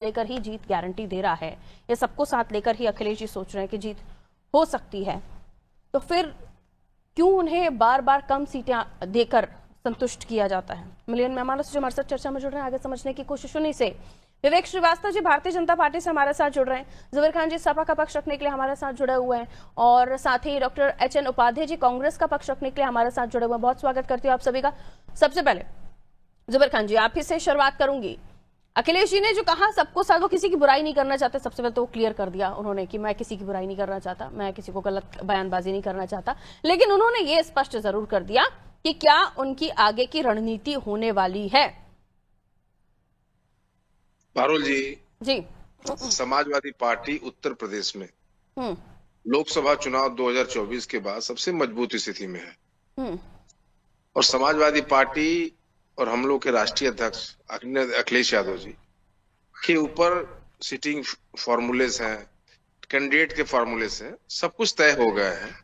लेकर ही जीत गारंटी दे रहा है, ये सबको साथ लेकर ही अखिलेश जी सोच रहे हैं कि जीत हो सकती है, तो फिर क्यों उन्हें बार बार कम सीटें देकर संतुष्ट किया जाता है? मिलियन मेहमानों से जो हमारे साथ चर्चा में जुड़ रहे हैं, आगे समझने की कोशिश उन्हीं से। विवेक श्रीवास्तव जी भारतीय जनता पार्टी से हमारे साथ जुड़ रहे हैं, जबीर खान जी सपा का पक्ष रखने के लिए हमारे साथ जुड़े हुए हैं, और साथ ही डॉक्टर एच.एन. उपाध्याय जी कांग्रेस का पक्ष रखने के लिए हमारे साथ जुड़े हुए हैं। बहुत स्वागत करती हूँ आप सभी का। सबसे पहले जबीर खान जी, आप ही से शुरुआत करूंगी। अखिलेश जी ने जो कहा सबको साथ, वो किसी की बुराई नहीं करना चाहते, सबसे पहले तो वो क्लियर कर दिया उन्होंने कि मैं किसी की बुराई नहीं करना चाहता, मैं किसी को गलत बयानबाजी नहीं करना चाहता, लेकिन उन्होंने ये स्पष्ट जरूर कर दिया कि क्या उनकी आगे की रणनीति होने वाली है। पारुल जी समाजवादी पार्टी उत्तर प्रदेश में लोकसभा चुनाव 2024 के बाद सबसे मजबूत स्थिति में है और समाजवादी पार्टी और हम लोग के राष्ट्रीय अध्यक्ष अखिलेश यादव जी के ऊपर सिटिंग फॉर्मूलेस हैं, कैंडिडेट के फॉर्मूलेस हैं, सब कुछ तय हो गए हैं।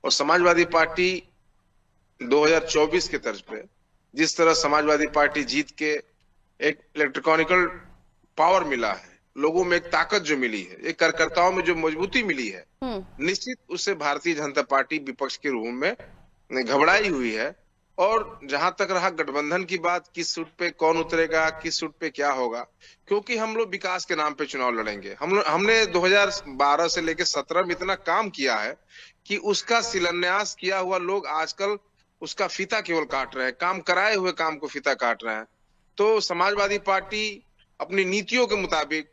और समाजवादी पार्टी 2024 के तर्ज पे जिस तरह समाजवादी पार्टी जीत के एक इलेक्ट्रॉनिकल पावर मिला है, लोगों में एक ताकत जो मिली है, एक कार्यकर्ताओं में जो मजबूती मिली है, निश्चित उससे भारतीय जनता पार्टी विपक्ष के रूप में घबराई हुई है। और जहां तक रहा गठबंधन की बात, किस सूट पे कौन उतरेगा, किस सूट पे क्या होगा, क्योंकि हम लोग विकास के नाम पे चुनाव लड़ेंगे। हमने 2012 से लेकर 17 में इतना काम किया है कि उसका शिलान्यास किया हुआ लोग आजकल उसका फीता केवल काट रहे हैं, काम कराए हुए काम को फीता काट रहे हैं। तो समाजवादी पार्टी अपनी नीतियों के मुताबिक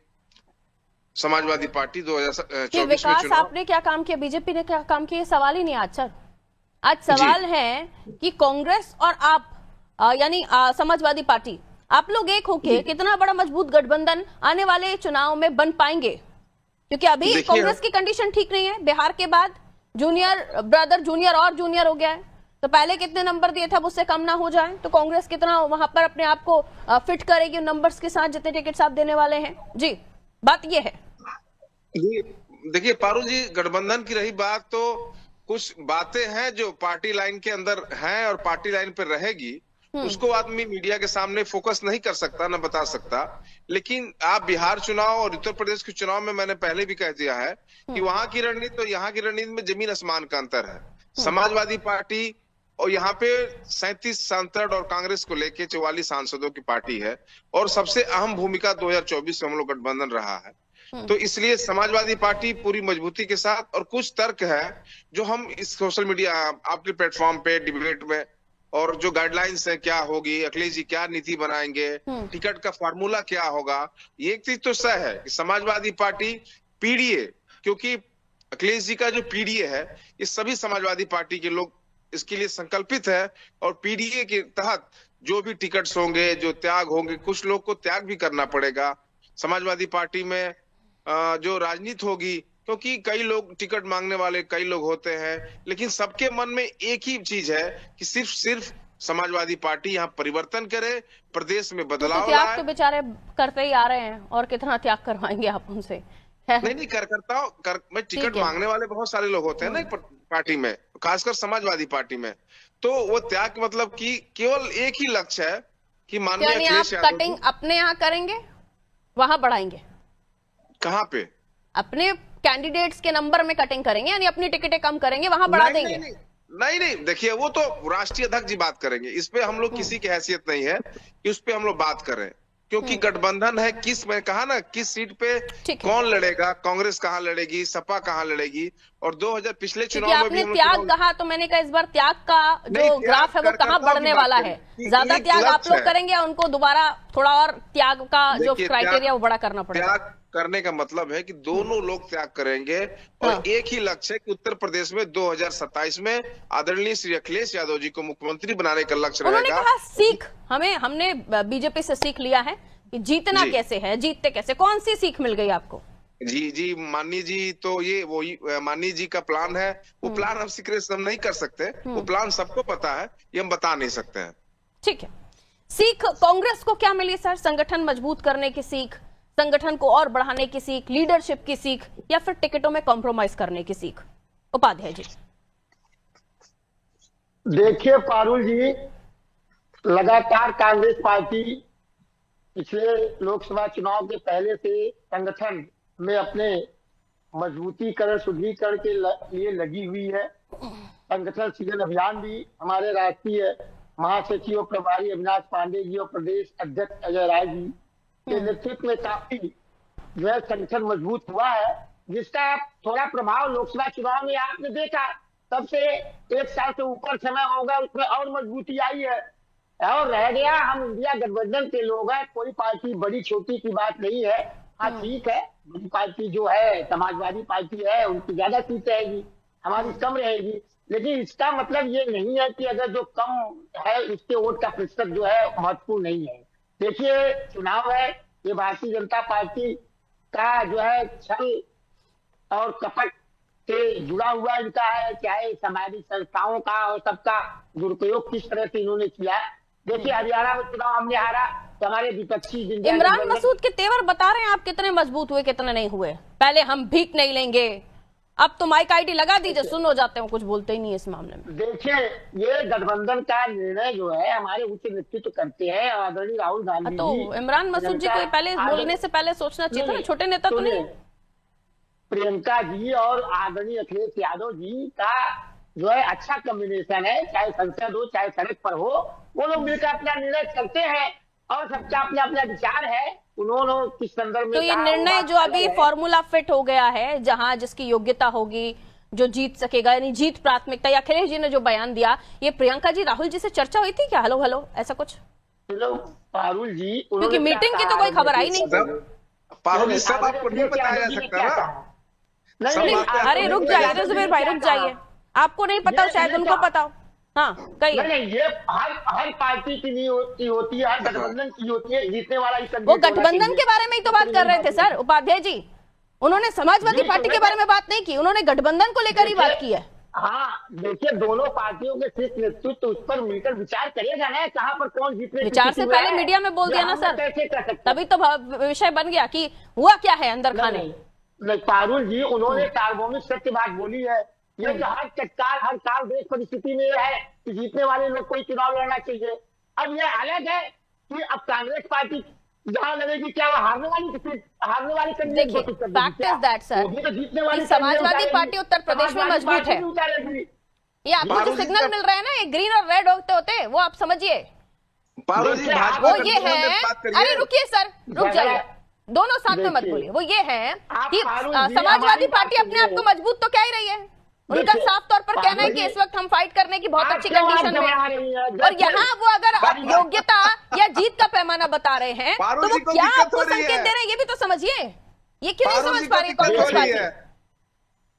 समाजवादी पार्टी 2024 में विकास आपने क्या काम किया, बीजेपी ने क्या काम किया, ये सवाल ही नहीं आज सर। आज सवाल है कि कांग्रेस और आप यानी समाजवादी पार्टी, आप लोग एक होके कितना बड़ा मजबूत गठबंधन आने वाले चुनाव में बन पाएंगे? क्योंकि अभी कांग्रेस की कंडीशन ठीक नहीं है, बिहार के बाद जूनियर ब्रदर जूनियर और जूनियर हो गया है, तो पहले कितने नंबर दिए थे अब उससे कम ना हो जाए तो कांग्रेस कितना वहां पर अपने आप को फिट करेगी नंबर्स के साथ जितने टिकट आप देने वाले हैं? जी बात ये है। देखिए पारू जी, गठबंधन की रही बात तो कुछ बातें हैं जो पार्टी लाइन के अंदर हैं और पार्टी लाइन पर रहेगी, उसको आदमी मीडिया के सामने फोकस नहीं कर सकता, ना बता सकता। लेकिन आप बिहार चुनाव और उत्तर प्रदेश के चुनाव में मैंने पहले भी कह दिया है कि वहां की रणनीति तो यहाँ की रणनीति में जमीन आसमान का अंतर है। समाजवादी पार्टी और यहाँ पे 37 सांसद और कांग्रेस को लेके 44 सांसदों की पार्टी है और सबसे अहम भूमिका 2024 में हम लोग गठबंधन रहा है। तो इसलिए समाजवादी पार्टी पूरी मजबूती के साथ, और कुछ तर्क है जो हम इस सोशल मीडिया आपके प्लेटफॉर्म पे डिबेट में, और जो गाइडलाइंस है क्या होगी, अखिलेश जी क्या नीति बनाएंगे, टिकट का फार्मूला क्या होगा, ये एक चीज तो सही है कि समाजवादी पार्टी पीडीए, क्योंकि अखिलेश जी का जो पीडीए है ये सभी समाजवादी पार्टी के लोग इसके लिए संकल्पित है। और पीडीए के तहत जो भी टिकट्स होंगे, जो त्याग होंगे, कुछ लोग को त्याग भी करना पड़ेगा समाजवादी पार्टी में। जो राजनीति होगी, क्योंकि कई लोग टिकट मांगने वाले कई लोग होते हैं, लेकिन सबके मन में एक ही चीज है कि सिर्फ समाजवादी पार्टी यहाँ परिवर्तन करे, प्रदेश में बदलाव लाए। त्याग तो बेचारे करते ही आ रहे हैं, और कितना त्याग करवाएंगे आप उनसे? नहीं करता मैं टिकट मांगने वाले बहुत सारे लोग होते हैं ना पार्टी में, खासकर समाजवादी पार्टी में। तो वो त्याग मतलब कि केवल एक ही लक्ष्य है कि माननीय अखिलेश यादव कटिंग अपने यहाँ करेंगे, वहां बढ़ाएंगे। कहाँ पे? अपने कैंडिडेट्स के नंबर में कटिंग करेंगे, यानी अपनी टिकटें कम करेंगे, वहां बढ़ा देंगे? नहीं, देखिए वो तो राष्ट्रीय अध्यक्ष जी बात करेंगे, इस पे हम लोग किसी की हैसियत नहीं है कि उस पे हम लोग बात करें, क्योंकि गठबंधन है। मैं कहा ना किस सीट पे कौन लड़ेगा, कांग्रेस कहाँ लड़ेगी, सपा कहाँ लड़ेगी। और 2000 पिछले चुनाव में भी आपने त्याग कहा, तो मैंने कहा इस बार त्याग का जो ग्राफ है वो कहाँ बढ़ने वाला है? ज्यादा त्याग आप लोग करेंगे या उनको दोबारा थोड़ा और त्याग का जो क्राइटेरिया वो बड़ा करना पड़ेगा? करने का मतलब है कि दोनों लोग त्याग करेंगे और एक ही लक्ष्य है कि उत्तर प्रदेश में 2027 में आदरणीय श्री अखिलेश यादव जी को मुख्यमंत्री बनाने का लक्ष्य रहेगा। उन्होंने कहा सीख हमने बीजेपी से सीख लिया है कि जीतना कैसे है, जीतते कैसे, कौन सी सीख मिल गई आपको? जी माननीय जी, तो ये वही माननीय जी का प्लान है, वो प्लान हम सीक्रेट हम नहीं कर सकते, वो प्लान सबको पता है, ये हम बता नहीं सकते हैं। ठीक है, सीख कांग्रेस को क्या मिली सर? संगठन मजबूत करने की सीख, संगठन को और बढ़ाने की सीख, लीडरशिप की सीख, या फिर टिकटों में कॉम्प्रोमाइज करने की सीख? उपाध्याय जी। देखिए पारुल जी, लगातार कांग्रेस पार्टी पिछले लोकसभा चुनाव के पहले से संगठन में अपने मजबूतीकरण सुदृढ़ीकरण के लिए लगी हुई है। संगठन सृजन अभियान भी हमारे राष्ट्रीय महासचिव प्रभारी अविनाश पांडे जी और प्रदेश अध्यक्ष अजय राय जी के नेतृत्व में काफी जो है संगठन मजबूत हुआ है, जिसका थोड़ा प्रभाव लोकसभा चुनाव में आपने देखा। तब से 1 साल से ऊपर समय होगा, उसमें और मजबूती आई है। और रह गया, हम इंडिया गठबंधन के लोग हैं, कोई पार्टी बड़ी छोटी की बात नहीं है। हाँ ठीक है, बड़ी पार्टी जो है समाजवादी पार्टी है, उनकी ज्यादा सीट रहेगी, हमारी कम रहेगी, लेकिन इसका मतलब ये नहीं है कि अगर जो कम है उसके वोट का प्रतिशत जो है महत्वपूर्ण नहीं है। देखिए, चुनाव है, ये भारतीय जनता पार्टी का जो है छल और कपट से जुड़ा हुआ इनका है, चाहे सामाजिक संस्थाओं का और सबका दुरुपयोग किस तरह से इन्होंने किया। देखिए, हरियाणा में चुनाव हमने हारा तो हमारे विपक्षी इमरान मसूद के तेवर बता रहे हैं आप कितने मजबूत हुए कितने नहीं हुए। पहले हम भीख नहीं लेंगे, अब तो माइक आईडी लगा दीजिए, सुन हो जाते हैं, कुछ बोलते ही नहीं है इस मामले में। देखिए, ये गठबंधन का निर्णय जो है हमारे उच्च नेतृत्व करते हैं, आदरणीय राहुल गांधी तो इमरान मसूद जी को पहले बोलने से पहले सोचना चाहिए था ना, छोटे नेता तो नहीं। प्रियंका जी और आदरणीय अखिलेश यादव जी का जो है अच्छा कॉम्बिनेशन है, चाहे संसद हो चाहे सड़क पर हो, वो लोग मिलकर अपना निर्णय करते हैं और सबका अपना अपना विचार है। उन्होंने किस संदर्भ में तो ये निर्णय जो अभी फॉर्मूला फिट हो गया है, जहां जिसकी योग्यता होगी जो जीत सकेगा, यानी जीत प्राथमिकता, या अखिलेश जी ने जो बयान दिया, ये प्रियंका जी राहुल जी से चर्चा हुई थी क्या? हेलो हेलो ऐसा कुछ? राहुल जी, क्योंकि मीटिंग की तो कोई खबर आई नहीं। पारुल, सब आपको नहीं बताया जा सकता ना। नहीं, अरे रुक जाइए, अरे जुबेर भाई रुक जाइए, आपको नहीं पता शायद उनको पता हो। हाँ कहिए। नहीं, ये हर पार्टी की नहीं होती है, हर गठबंधन की होती है, जीतने वाला ही। वो गठबंधन के बारे में ही तो बात कर रहे थे सर उपाध्याय जी, उन्होंने समाजवादी पार्टी के बारे में बात नहीं की, उन्होंने गठबंधन को लेकर ही बात की है। हाँ देखिए, दोनों पार्टियों के शीर्ष नेतृत्व उस पर मिलकर विचार करेगा ना, कहाँ पर कौन जीतने। विचार से पहले मीडिया में बोल दिया ना सर, कैसे कर सकते, तभी तो विषय बन गया कि हुआ क्या है अंदर खाने। पारुल जी, उन्होंने सार्वभौमिक सत्य बात बोली है, ये जो हर तत्काल हर काल देश परिस्थिति में है कि जीतने वाले लोग कोई चुनाव लड़ना चाहिए। अब यह अलग है कि अब कांग्रेस पार्टी जहाँ लगेगी, क्या वो हारने वाली देखिए, fact is that sir, Samajwadi party Uttar Pradesh में मजबूत है। ये आपको जो सिग्नल मिल रहे हैं ना, ये ग्रीन और रेड होते होते, वो आप समझिए, वो ये है। अरे रुकिए सर, रुक जाइए, दोनों साथ में मत बोलिए। वो ये है कि समाजवादी पार्टी अपने आप को मजबूत तो कह ही रही है, उनका साफ तौर पर कहना है कि इस वक्त हम फाइट करने की बहुत अच्छी कंडीशन में, और यहाँ वो अगर योग्यता या जीत का पैमाना बता रहे हैं तो वो क्या आपको संकेत दे रहे हैं, ये भी तो समझिए। ये क्यों नहीं समझ पा रही कांग्रेस पार्टी?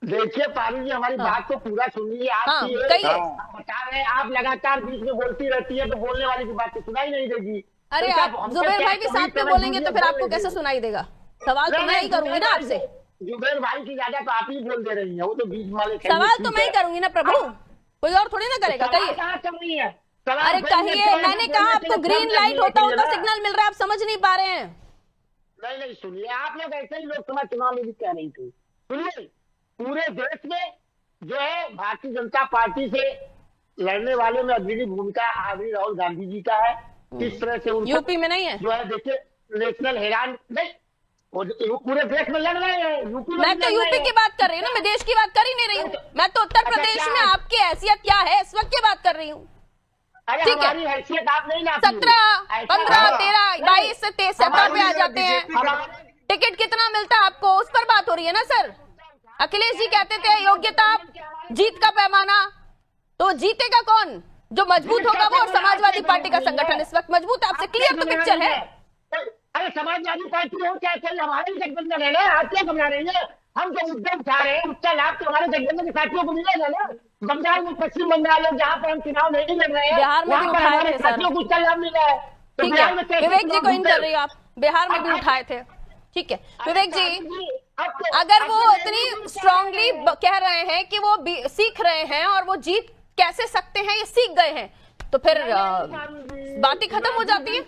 देखिए पारुल जी, हमारी बात को पूरा सुनिए। आप बता रहे हैं, आप लगातार बीच में बोलती रहती है, तो बोलने वाली की बात तो सुनाई नहीं देगी। अरे आप जुबेर भाई भी साथ में बोलेंगे तो फिर आपको कैसे सुनाई देगा? सवाल तो मैं ही करूंगी ना आपसे। जुबेर भाई की ज्यादा तो आप ही बोल दे रही है, वो तो बीच वाले। सवाल तो मैं ही करूंगी ना प्रभु, कोई और थोड़ी ना करेगा। कहिए। अरे कहिए, मैंने कहा आपको ग्रीन लाइट होता सिग्नल मिल रहा है, आप समझ नहीं पा रहे हैं। नहीं सुनिए, आप लोग ऐसे ही लोकसभा चुनाव में भी कह रही थी। सुनिए, पूरे देश में जो है भारतीय जनता पार्टी से लड़ने वाले में अग्रणी भूमिका आदरणीय राहुल गांधी जी का है। किस तरह से उन यूपी में नहीं है जो है, देखिए नेशनल हैरान नहीं, पूरे देश में लड़ रहे हैं। यूपी मैं तो यूपी की बात कर रही हूँ ना, मैं देश की बात कर ही नहीं रही हूँ। मैं तो उत्तर प्रदेश में आपकी हैसियत क्या है इस वक्त की बात कर रही हूँ। ठीक है, हैसियत आप नहीं ना 17, 15, 13, 22 से 17 पे आ जाते हैं। टिकट कितना मिलता है आपको, उस पर बात हो रही है ना सर। अखिलेश जी कहते थे योग्यता जीत का पैमाना, तो जीतेगा कौन? जो मजबूत होगा वो। और समाजवादी पार्टी का संगठन इस वक्त मजबूत है, आपसे क्लियर तो पिक्चर है। अरे समाजवादी पार्टी हो क्या चल, हमारे गठबंधन है ना, आप क्या घबरा रही है? हम जो मुद्दे उठा रहे हैं उसका लाभ तो हमारे गठबंधन के साथियों को मिलेगा ना। बंगाल में, पश्चिम बंगाल में, जहाँ पर हम चुनाव नहीं लड़ रहे हैं, बिहार में भी उठाए थे साथियों को उसका लाभ मिला है। ठीक है, विवेक जी को इन कर रही हो आप, बिहार में भी उठाए थे। ठीक है विवेक जी, अगर वो इतनी स्ट्रांगली कह रहे हैं कि वो सीख रहे हैं और वो जीत कैसे सकते हैं, ये सीख गए हैं, तो फिर बात ही खत्म हो जाती है।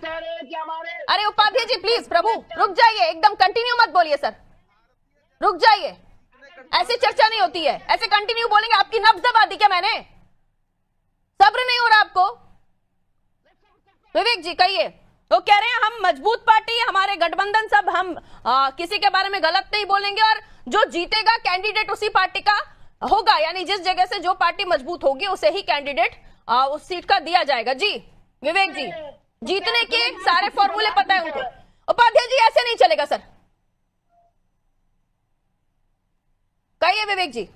अरे उपाध्याय जी प्लीज, प्रभु रुक जाइए, एकदम कंटिन्यू मत बोलिए सर, रुक जाइए, ऐसे चर्चा नहीं होती है। ऐसे कंटिन्यू बोलेंगे, आपकी नब्ज दबा दी क्या मैंने? सब्र नहीं हो रहा आपको? विवेक जी कहिए। तो कह रहे हैं हम मजबूत पार्टी, हमारे गठबंधन सब, हम किसी के बारे में गलत नहीं बोलेंगे और जो जीतेगा कैंडिडेट उसी पार्टी का होगा, यानी जिस जगह से जो पार्टी मजबूत होगी उसे ही कैंडिडेट उस सीट का दिया जाएगा। जी विवेक जी, जीतने के सारे फॉर्मूले पता है उनको। उपाध्याय जी ऐसे नहीं चलेगा सर, कहिए विवेक जी।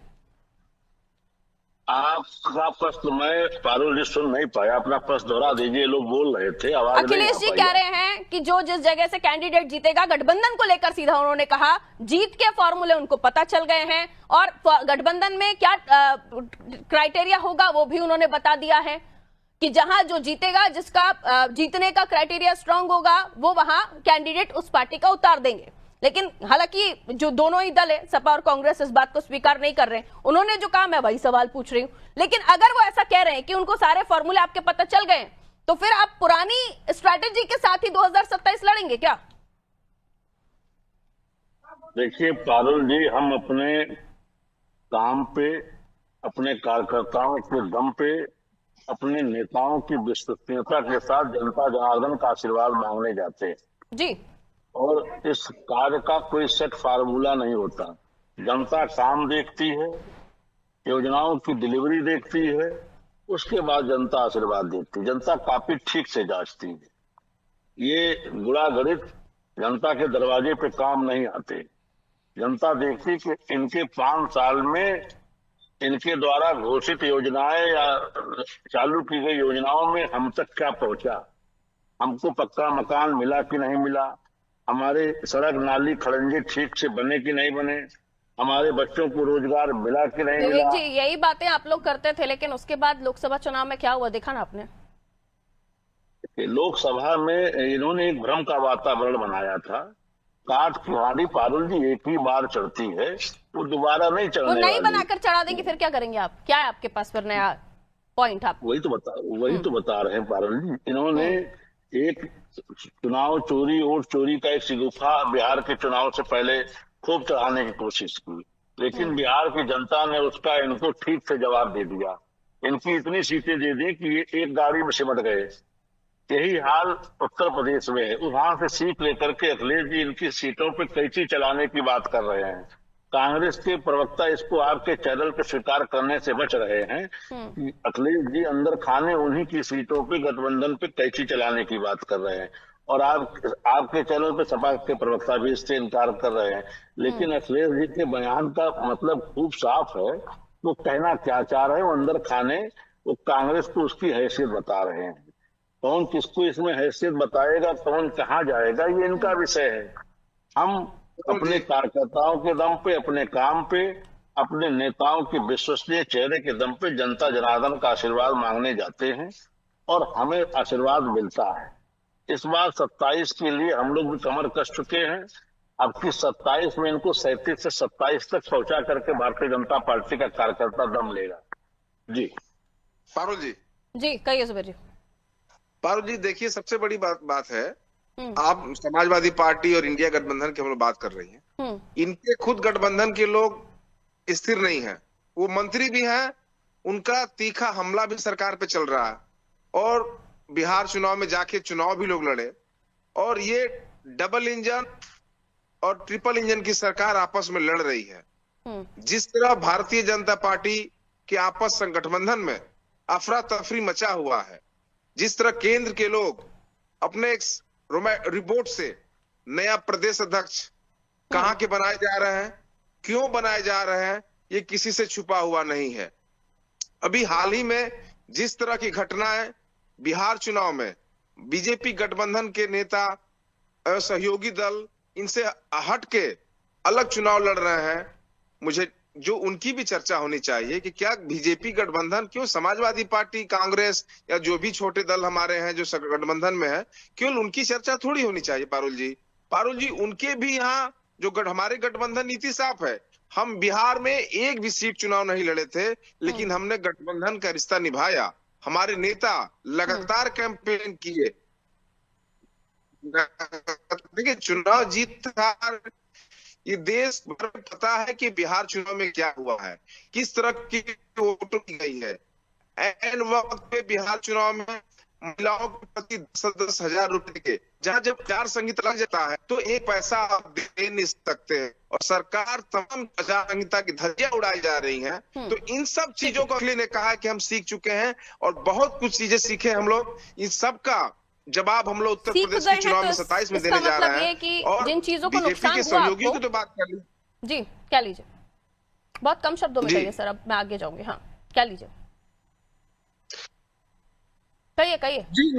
आपका प्रश्न मैं पारुल जी सुन नहीं पाया, अपना प्रश्न दोहरा दीजिए, लोग बोल रहे थे, आवाज अखिलेश जी कह रहे हैं कि जो जिस जगह से कैंडिडेट जीतेगा, गठबंधन को लेकर सीधा उन्होंने कहा, जीत के फॉर्मूले उनको पता चल गए हैं और गठबंधन में क्या क्राइटेरिया होगा वो भी उन्होंने बता दिया है कि जहां जो जीतेगा, जिसका जीतने का क्राइटेरिया स्ट्रांग होगा, वो वहां कैंडिडेट उस पार्टी का उतार देंगे। लेकिन हालांकि जो दोनों ही दल है, सपा और कांग्रेस, इस बात को स्वीकार नहीं कर रहे हैं। उन्होंने जो कहा मैं वही सवाल पूछ रही हूं। लेकिन अगर वो ऐसा कह रहे हैं कि उनको सारे फॉर्मूले आपके पता चल गए, तो फिर आप पुरानी स्ट्रैटेजी के साथ ही 2027 लड़ेंगे क्या? देखिए पारुल जी, हम अपने काम पे, अपने कार्यकर्ताओं के दम पे, अपने नेताओं की विश्वसनीयता के साथ जनता जनार्दन का आशीर्वाद मांगने जाते हैं जी। और इस कार्य का कोई सेट फार्मूला नहीं होता। जनता काम देखती है, योजनाओं की डिलीवरी देखती है, उसके बाद जनता आशीर्वाद देती है। जनता काफी ठीक से जांचती है। ये गुणा गणित जनता के दरवाजे पे काम नहीं आते। जनता देखती कि इनके 5 साल में इनके द्वारा घोषित योजनाएं या चालू की गई योजनाओं में हम तक क्या पहुंचा, हमको पक्का मकान मिला कि नहीं मिला, हमारे सड़क नाली खड़ंजे ठीक से बने कि नहीं बने, हमारे बच्चों को रोजगार मिला कि नहीं मिला। जी यही बातें आप लोग करते थे, लेकिन उसके बाद लोकसभा चुनाव में क्या हुआ देखा ना आपने? लोकसभा में इन्होंने एक भ्रम का वातावरण बनाया था। काठ की हांडी पारुल जी एक ही बार चढ़ती है, वो दोबारा नहीं चढ़ने वाली। वो नई बनाकर चढ़ा देंगे, फिर क्या करेंगे आप? क्या है आपके पास फिर नया पॉइंट? आप वही तो बता रहे हैं पारुल जी। इन्होंने एक चुनाव चोरी, वोट चोरी का एक शिगुफा बिहार के चुनाव से पहले खूब चढ़ाने की कोशिश की, लेकिन बिहार की जनता ने उसका इनको ठीक से जवाब दे दिया। इनकी इतनी सीटें दे दी कि ये एक गाड़ी में सिमट गए। यही हाल उत्तर प्रदेश में है। वहां से सीट लेकर के अखिलेश जी इनकी सीटों पे कैंची चलाने की बात कर रहे हैं। कांग्रेस के प्रवक्ता इसको आपके चैनल पे स्वीकार करने से बच रहे हैं कि अखिलेश जी अंदर खाने उन्हीं की सीटों पे गठबंधन पे कैंची चलाने की बात कर रहे हैं, और आपके चैनल पे सपा के प्रवक्ता भी इससे इनकार कर रहे हैं। लेकिन अखिलेश जी के बयान का मतलब खूब साफ है, वो कहना क्या चाह रहे हैं, वो अंदर खाने वो कांग्रेस को उसकी हैसियत बता रहे हैं। कौन किसको इसमें हैसियत बताएगा, कौन कहाँ जाएगा, ये इनका विषय है। हम अपने कार्यकर्ताओं के दम पे, अपने काम पे, अपने नेताओं के विश्वसनीय चेहरे के दम पे जनता जनार्दन का आशीर्वाद मांगने जाते हैं और हमें आशीर्वाद मिलता है। इस बार 27 के लिए हम लोग भी कमर कस चुके हैं। अब की 27 में इनको 37 से 27 तक पहुंचा करके भारतीय जनता पार्टी का कार्यकर्ता दम लेगा। जी पारुल जी। जी कहिए सुबेर जी। पारुल जी देखिए, सबसे बड़ी बात है, आप समाजवादी पार्टी और इंडिया गठबंधन की हम लोग बात कर रही हैं। इनके खुद गठबंधन के लोग स्थिर नहीं हैं, वो मंत्री भी हैं, उनका तीखा हमला भी सरकार पे चल रहा है, और बिहार चुनाव में जाके चुनाव भी लोग लड़े, और ये डबल इंजन और ट्रिपल इंजन की सरकार आपस में लड़ रही है। जिस तरह भारतीय जनता पार्टी के आपस गठबंधन में अफरा तफरी मचा हुआ है, जिस तरह केंद्र के लोग अपने रिपोर्ट से नया प्रदेश अध्यक्ष कहां के बनाए जा रहे हैं, क्यों बनाए जा रहे हैं, ये किसी से छुपा हुआ नहीं है। अभी हाल ही में जिस तरह की घटनाएं बिहार चुनाव में बीजेपी गठबंधन के नेता सहयोगी दल इनसे हट के अलग चुनाव लड़ रहे हैं, मुझे जो उनकी भी चर्चा होनी चाहिए कि क्या बीजेपी गठबंधन, क्यों समाजवादी पार्टी, कांग्रेस या जो भी छोटे दल हमारे हैं जो गठबंधन में है, क्यों उनकी चर्चा थोड़ी होनी चाहिए? पारुल जी उनके भी यहाँ जो हमारे गठबंधन नीति साफ है। हम बिहार में एक भी सीट चुनाव नहीं लड़े थे, लेकिन हमने गठबंधन का रिश्ता निभाया। हमारे नेता लगातार कैंपेन किए, देखिए चुनाव जीत था। ये देश भर में पता है कि बिहार चुनाव में क्या हुआ है, किस तरह की वोटों की गई है। एन वक्त पे बिहार चुनाव में महिलाओं के प्रति 10-10 हजार रुपए के, जहाँ जब आचार संहिता लग जाता है तो एक पैसा आप दे नहीं सकते हैं, और सरकार तमाम आचार संहिता की धज्जियां उड़ाई जा रही हैं। तो इन सब चीजों को अखिलेश ने कहा कि हम सीख चुके हैं और बहुत कुछ चीजें सीखे हम लोग। इन सब का जवाब हम लोग उत्तर प्रदेश के चुनाव में 27 में देने जा रहे हैं। और जिन चीजों को बीजेपी के सहयोगियों की तो बात कर ली जी, क्या लीजिए, बहुत कम शब्दों में कहिए सर, अब मैं आगे जाऊंगी। हाँ, क्या लीजिए, कहिए कहिए जी।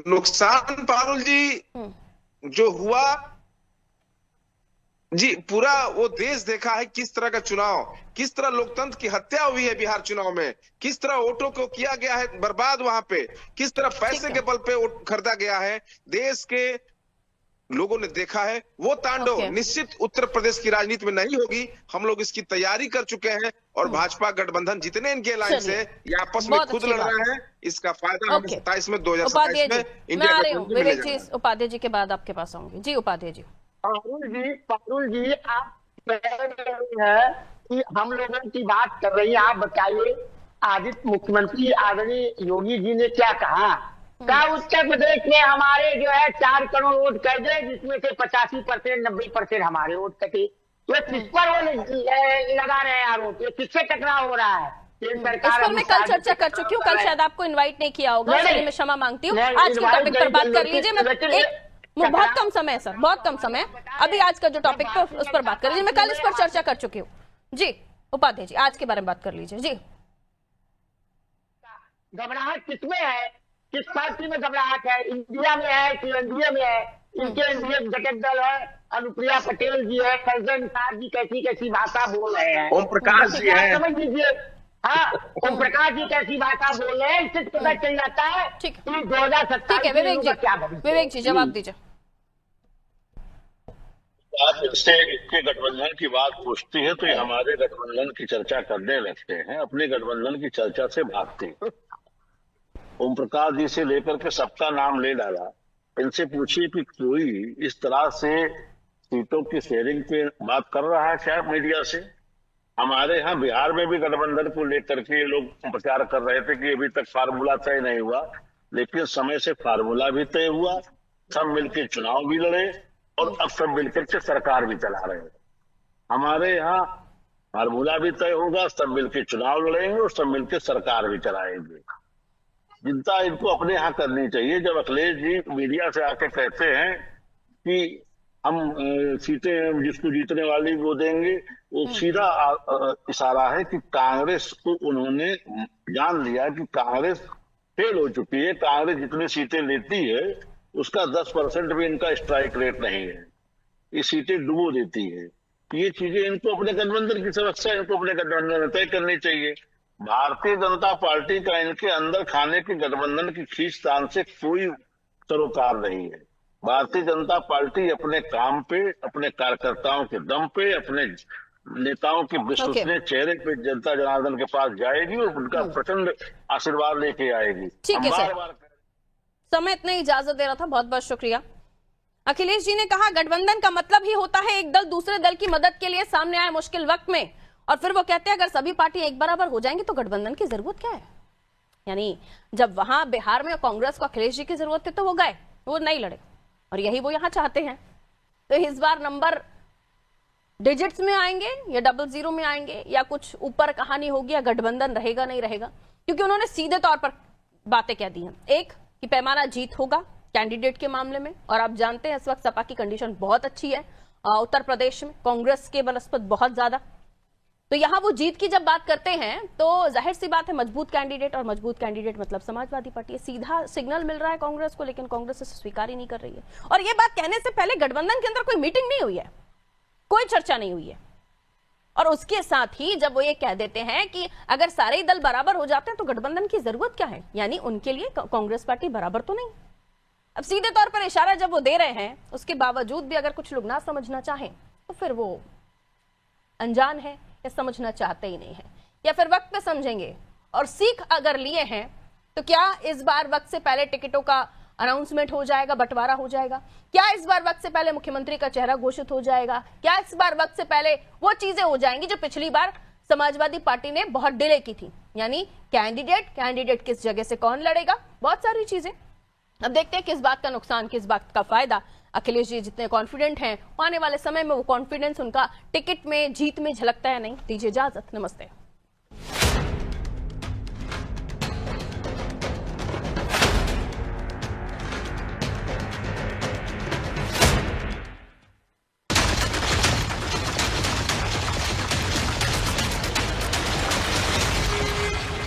नुकसान पारुल जी जो हुआ जी, पूरा वो देश देखा है किस तरह का चुनाव, किस तरह लोकतंत्र की हत्या हुई है बिहार चुनाव में, किस तरह वोटों को किया गया है बर्बाद वहां पे, किस तरह पैसे के बल पे वोट खरीदा गया है। देश के लोगों ने देखा है। वो तांडव निश्चित उत्तर प्रदेश की राजनीति में नहीं होगी। हम लोग इसकी तैयारी कर चुके हैं और भाजपा गठबंधन जितने इनके अलायंस है ये आपस में खुद लड़ रहे हैं। इसका फायदा हम 27 में 2027 में इंडिया गठबंधन में मिलेगा। उपाध्याय जी के बाद आपके पास आऊंगी। जी उपाध्याय जी। पारुल जी आप कह रहे हैं कि हम लोगों की बात कर रही हैं, आप बताइए आदित्य मुख्यमंत्री आदरणीय योगी जी ने क्या कहा? क्या उत्तर प्रदेश में हमारे जो है 4 करोड़ वोट कर दे, जिसमें से 85% 90% हमारे वोट कटे। तो किस पर वो लगा रहे हैं आरोप? ये किससे टकराव हो रहा है? इस पर मैं कल चर्चा कर चुकी हूँ, कल शायद आपको इनवाइट नहीं किया होगा, इसलिए मैं क्षमा मांगती हूँ। आज के टॉपिक पर बात कर लीजिए। बहुत कम समय है सर, बहुत कम समय। अभी आज का जो टॉपिक पर उस पर बात कर लीजिए, मैं कल इस पर चर्चा कर चुकी हूँ। जी उपाध्याय जी, आज के बारे में बात कर लीजिए। जी, घबराहट किसमें है? किस पार्टी में घबराहट है? इंडिया में है कि एनडीए में है? इनके एनडीए घटक दल है, अनुप्रिया पटेल जी है, फैजल साहब जी कैसी कैसी भाषा बोल रहे हैं, ओम प्रकाश जी है, समझ लीजिए। हाँ, ओम प्रकाश जी कैसी भाषा बोल रहे हैं, इससे पता चल जाता है। ठीक है 2027 विवेक जी, क्या भविष्य। विवेक जी जवाब दीजिए। आप इससे इसके गठबंधन की बात पूछती है तो ये हमारे गठबंधन की चर्चा करने लगते हैं, अपने गठबंधन की चर्चा से भागते हैं। ओम प्रकाश जी से लेकर के सबका नाम ले डाला। इनसे पूछिए कि कोई इस तरह से सीटों की शेयरिंग पे बात कर रहा है क्या मीडिया से? हमारे यहाँ बिहार में भी गठबंधन को लेकर के लोग प्रचार कर रहे थे कि अभी तक फार्मूला तय नहीं हुआ, लेकिन समय से फार्मूला भी तय हुआ, सब मिलकर चुनाव भी लड़े और अब सब मिलकर के सरकार भी चला रहे हैं। हमारे यहाँ फार्मूला भी तय होगा, सब मिलकर चुनाव लड़ेंगे और सब मिलकर सरकार भी चलाएंगे। चिंता इनको अपने यहाँ करनी चाहिए। जब अखिलेश जी मीडिया से आके कहते हैं कि हम सीटें जिसको जीतने वाली वो देंगे, वो सीधा इशारा है कि कांग्रेस को उन्होंने जान लिया कि कांग्रेस फेल हो चुकी है। कांग्रेस जितनी सीटें लेती है उसका 10% भी इनका स्ट्राइक रेट नहीं है, ये सीटें डुबो देती है। ये चीजें इनको अपने गठबंधन की समस्या इनको अपने गठबंधन में तय करनी चाहिए। भारतीय जनता पार्टी का इनके अंदर खाने के गठबंधन की खींचतान से कोई सरोकार नहीं है। भारतीय जनता पार्टी अपने काम पे, अपने कार्यकर्ताओं के दम पे, अपने नेताओं के विश्वसनीय चेहरे पे जनता जनार्दन के पास जाएगी और उनका प्रचंड आशीर्वाद लेके आएगी। ठीक है सर, समय इतना इजाजत दे रहा था, बहुत बहुत शुक्रिया। अखिलेश जी ने कहा गठबंधन का मतलब ही होता है एक दल दूसरे दल की मदद के लिए सामने आए मुश्किल वक्त में, और फिर वो कहते हैं अगर सभी पार्टी एक बराबर हो जाएंगी तो गठबंधन की जरूरत क्या है। यानी जब वहां बिहार में कांग्रेस को अखिलेश जी की जरूरत थी तो वो गए, वो नहीं लड़े, और यही वो यहां चाहते हैं। तो इस बार नंबर डिजिट्स में आएंगे या 00 में आएंगे या कुछ ऊपर कहानी होगी या गठबंधन रहेगा नहीं रहेगा, क्योंकि उन्होंने सीधे तौर पर बातें कह दी हैं। एक कि पैमाना जीत होगा कैंडिडेट के मामले में, और आप जानते हैं इस वक्त सपा की कंडीशन बहुत अच्छी है उत्तर प्रदेश में, कांग्रेस के बनस्पत बहुत ज्यादा। तो यहां वो जीत की जब बात करते हैं तो जाहिर सी बात है मजबूत कैंडिडेट, और मजबूत कैंडिडेट मतलब समाजवादी पार्टी। सीधा सिग्नल मिल रहा है कांग्रेस को, लेकिन कांग्रेस इसे स्वीकार ही नहीं कर रही है। और ये बात कहने से पहले गठबंधन के अंदर कोई मीटिंग नहीं हुई है, कोई चर्चा नहीं हुई है। और उसके साथ ही जब वो ये कह देते हैं कि अगर सारे ही दल बराबर हो जाते हैं तो गठबंधन की जरूरत क्या है, यानी उनके लिए कांग्रेस पार्टी बराबर तो नहीं। अब सीधे तौर पर इशारा जब वो दे रहे हैं, उसके बावजूद भी अगर कुछ लोग ना समझना चाहें तो फिर वो अनजान है या समझना चाहते ही नहीं है, या फिर वक्त पे समझेंगे। और सीख अगर लिए हैं तो क्या इस बार वक्त से पहले टिकटों का अनाउंसमेंट हो जाएगा, बंटवारा हो जाएगा? क्या इस बार वक्त से पहले मुख्यमंत्री का चेहरा घोषित हो जाएगा? क्या इस बार वक्त से पहले वो चीजें हो जाएंगी जो पिछली बार समाजवादी पार्टी ने बहुत डिले की थी, यानी कैंडिडेट किस जगह से कौन लड़ेगा, बहुत सारी चीजें। अब देखते हैं किस बात का नुकसान, किस बात का फायदा। अखिलेश जी जितने कॉन्फिडेंट हैं, आने वाले समय में वो कॉन्फिडेंस उनका टिकट में, जीत में झलकता है नहीं। दीजिए इजाजत, नमस्ते।